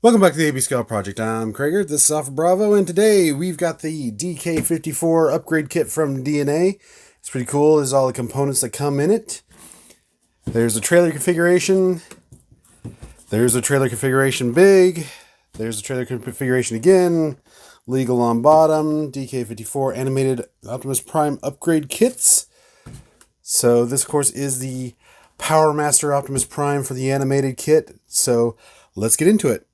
Welcome back to the AB Scout Project. I'm Krager, this is Alpha Bravo, and today we've got the DK54 upgrade kit from DNA. It's pretty cool. There's all the components that come in it. There's the trailer configuration. There's the trailer configuration big. There's the trailer configuration again. Legal on bottom. DK54 animated Optimus Prime upgrade kits. So this, of course, is the Powermaster Optimus Prime for the animated kit. So let's get into it.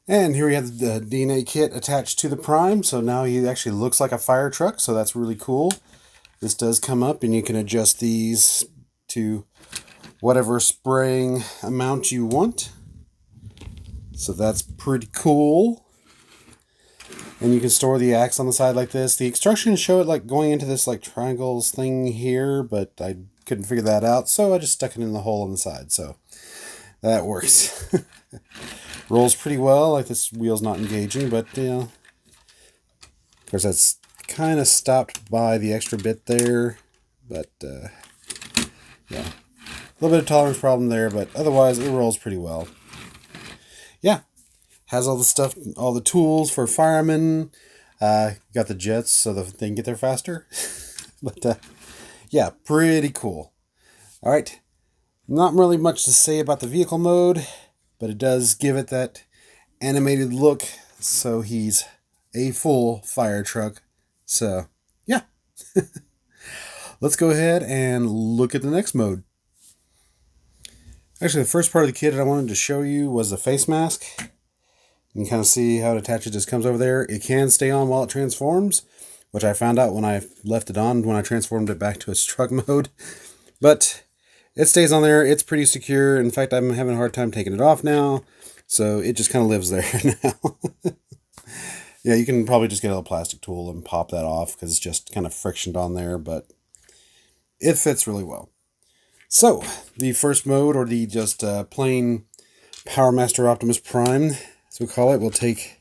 And here we have the DNA kit attached to the Prime, so now he actually looks like a fire truck, so that's really cool. This does come up, and you can adjust these to whatever spraying amount you want. So that's pretty cool. And you can store the axe on the side like this. The instructions show it like going into this like triangles thing here, but I couldn't figure that out, so I just stuck it in the hole on the side, so that works. Rolls pretty well, like this wheel's not engaging, but, you know, of course that's kind of stopped by the extra bit there, but, yeah, a little bit of tolerance problem there, but otherwise it rolls pretty well. Yeah, has all the stuff, all the tools for firemen, got the jets so that they can get there faster, but, yeah, pretty cool. All right, not really much to say about the vehicle mode, but it does give it that animated look, so he's a full fire truck. So, yeah. Let's go ahead and look at the next mode. Actually, the first part of the kit that I wanted to show you was the face mask. You can kind of see how it attaches, just comes over there. It can stay on while it transforms, which I found out when I left it on, when I transformed it back to its truck mode. But it stays on there. It's pretty secure. In fact, I'm having a hard time taking it off now. So it just kind of lives there now. Yeah, you can probably just get a little plastic tool and pop that off because it's just kind of frictioned on there, but it fits really well. So, the first mode, or the just plain Powermaster Optimus Prime, as we call it, we'll take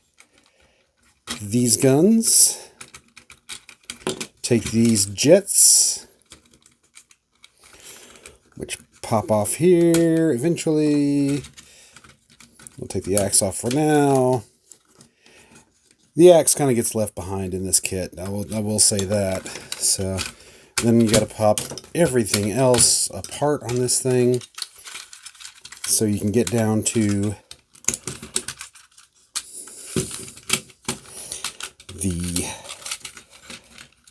these guns, take these jets, which pop off here eventually. We'll take the axe off for now. The axe kind of gets left behind in this kit. I will say that. So then you got to pop everything else apart on this thing, so you can get down to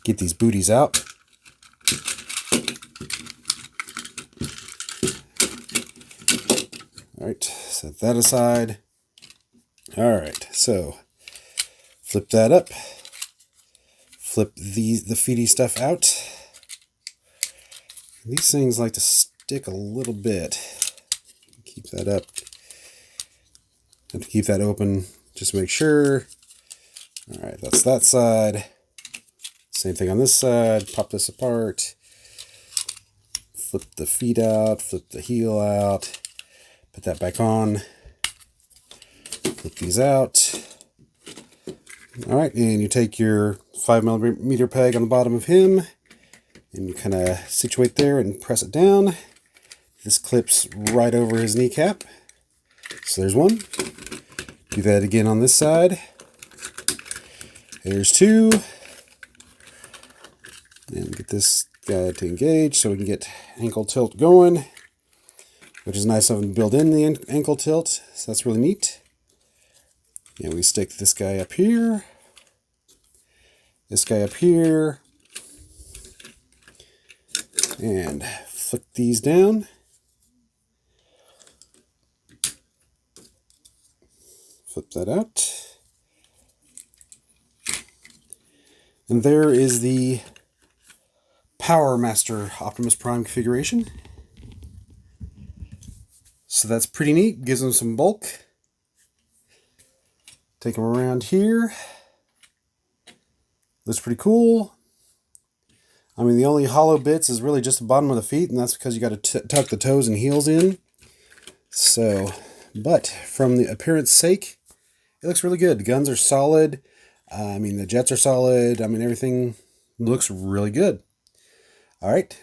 get these booties out. All right, set that aside. All right, so flip that up. Flip the feety stuff out. These things like to stick a little bit. Keep that up. Have to keep that open just to make sure. All right, that's that side. Same thing on this side. Pop this apart. Flip the feet out. Flip the heel out. Put that back on. Flip these out. All right, and you take your 5mm peg on the bottom of him, and you kind of situate there and press it down. This clips right over his kneecap. So there's one. Do that again on this side. There's two. And get this guy to engage so we can get ankle tilt going, which is nice of them to build in the ankle tilt, so that's really neat. And we stick this guy up here, this guy up here, and flick these down. Flip that out. And there is the Powermaster Optimus Prime configuration. So that's pretty neat. Gives them some bulk. Take them around here. Looks pretty cool. I mean, the only hollow bits is really just the bottom of the feet, and that's because you got to tuck the toes and heels in. So, but from the appearance sake, it looks really good. The guns are solid. I mean, the jets are solid. I mean, everything looks really good. All right.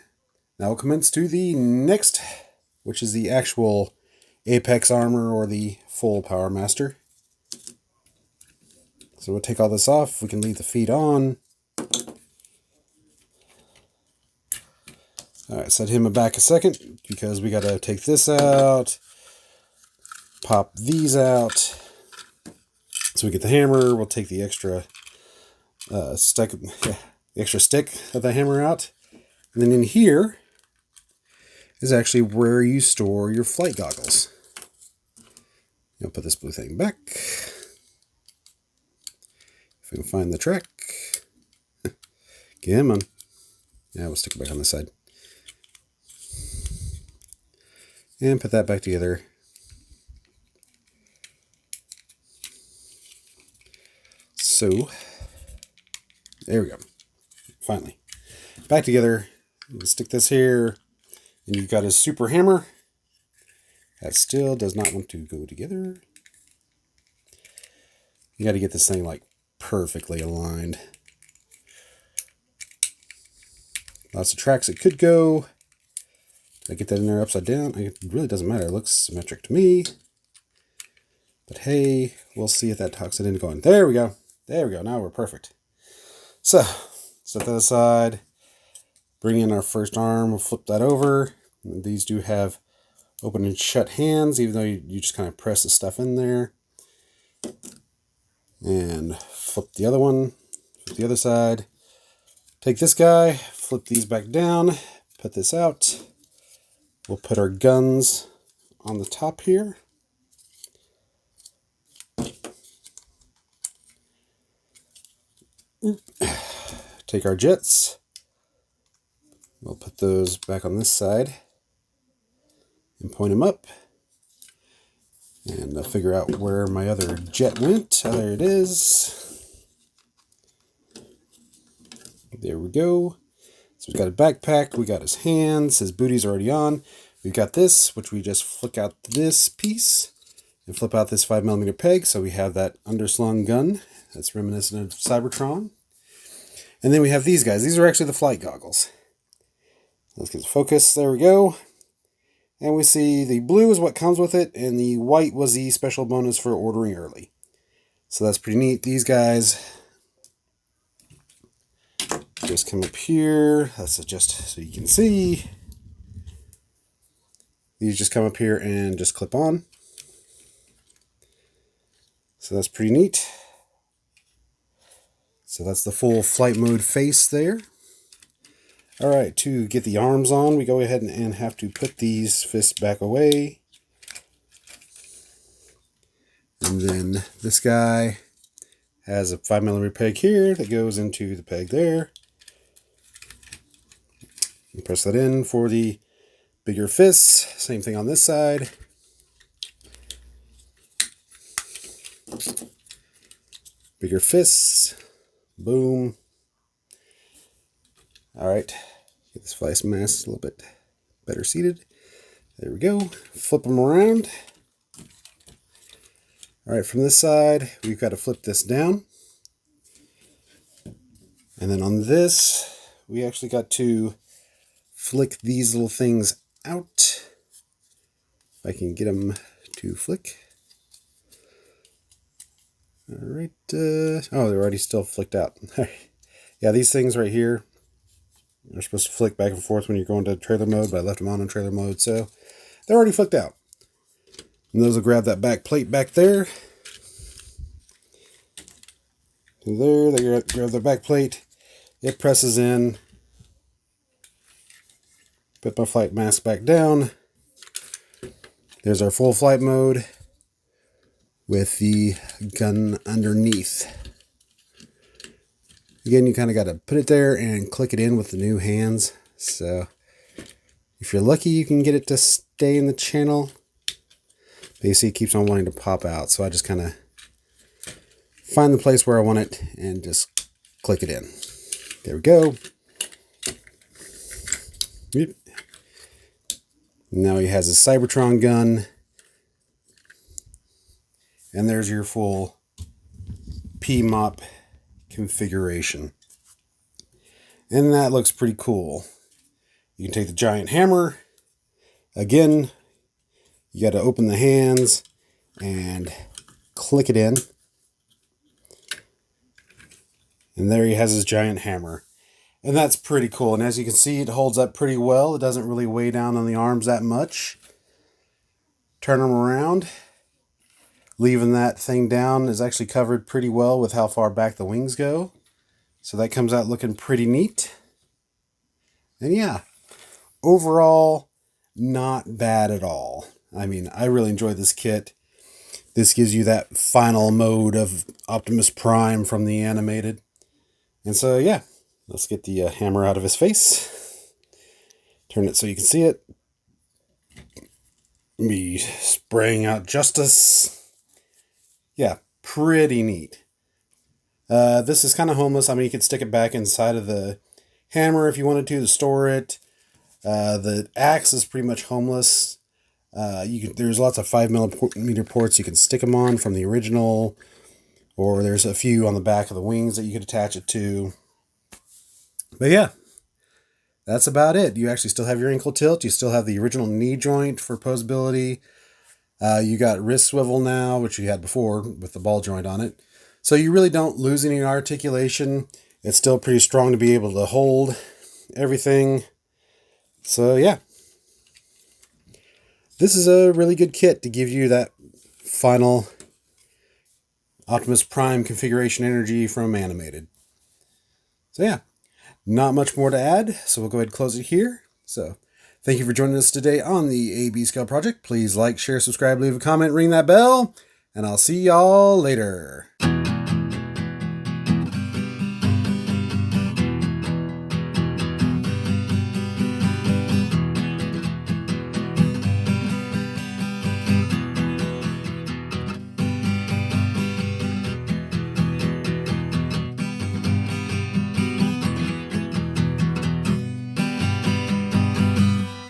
Now we'll commence to the next, which is the actual Apex armor or the full Powermaster. So we'll take all this off. We can leave the feet on. Alright, set him back a second because we got to take this out, pop these out. So we get the hammer. We'll take the extra stick of the hammer out. And then in here is actually where you store your flight goggles. You'll put this blue thing back. If we can find the track. Come on. Yeah, we'll stick it back on this side. And put that back together. So, there we go. Finally. Back together. We'll stick this here. And you've got a super hammer. That still does not want to go together. You got to get this thing like perfectly aligned. Lots of tracks it could go. Did I get that in there upside down? It really doesn't matter. It looks symmetric to me. But hey, we'll see if that talks it into going. There we go. There we go. Now we're perfect. So, set that aside. Bring in our first arm. We'll flip that over. These do have open and shut hands, even though you just kind of press the stuff in there. And flip the other one. Flip the other side. Take this guy. Flip these back down. Put this out. We'll put our guns on the top here. Take our jets. We'll put those back on this side and point them up. And I'll figure out where my other jet went. Oh, there it is. There we go. So we've got a backpack, we got his hands, his booty's already on. We've got this, which we just flick out this piece and flip out this 5mm peg, so we have that underslung gun that's reminiscent of Cybertron. And then we have these guys. These are actually the flight goggles. Let's get focus. There we go. And we see the blue is what comes with it, and the white was the special bonus for ordering early. So that's pretty neat. These guys just come up here. That's just so you can see. These just come up here and just clip on. So that's pretty neat. So that's the full flight mode face there. Alright, to get the arms on, we go ahead and have to put these fists back away. And then this guy has a 5mm peg here that goes into the peg there. You press that in for the bigger fists. Same thing on this side. Bigger fists. Boom. Alright. Get this face mask a little bit better seated. There we go. Flip them around. Alright, from this side, we've got to flip this down. And then on this, we actually got to flick these little things out. If I can get them to flick. Alright. Oh, they're already still flicked out. Yeah, these things right here are supposed to flick back and forth when you're going to trailer mode, but I left them on in trailer mode, so they're already flicked out. And those will grab that back plate back there. And there, they grab the back plate. It presses in. Put my flight mask back down. There's our full flight mode with the gun underneath. Again, you kind of got to put it there and click it in with the new hands. So if you're lucky, you can get it to stay in the channel. But you see it keeps on wanting to pop out. So I just kind of find the place where I want it and just click it in. There we go. Yep. Now he has a Cybertron gun. And there's your full PMOP configuration. And that looks pretty cool. You can take the giant hammer. Again, You got to open the hands and click it in. And there he has his giant hammer. And that's pretty cool. And as you can see, it holds up pretty well. It doesn't really weigh down on the arms that much. Turn them around. Leaving that thing down is actually covered pretty well with how far back the wings go. So that comes out looking pretty neat. And yeah, overall, not bad at all. I mean, I really enjoyed this kit. This gives you that final mode of Optimus Prime from the animated. And so, yeah, let's get the hammer out of his face. Turn it so you can see it. Me spraying out justice. Yeah, pretty neat. This is kind of homeless. I mean, you could stick it back inside of the hammer if you wanted to store it. The axe is pretty much homeless. There's lots of 5mm ports you can stick them on from the original, or there's a few on the back of the wings that you could attach it to. But yeah, that's about it. You actually still have your ankle tilt. You still have the original knee joint for posability. You got wrist swivel now, which you had before with the ball joint on it. So you really don't lose any articulation. It's still pretty strong to be able to hold everything. So yeah, this is a really good kit to give you that final Optimus Prime configuration energy from animated. So yeah, not much more to add. So we'll go ahead and close it here. So thank you for joining us today on the AB Scale Project. Please like, share, subscribe, leave a comment, ring that bell, and I'll see y'all later.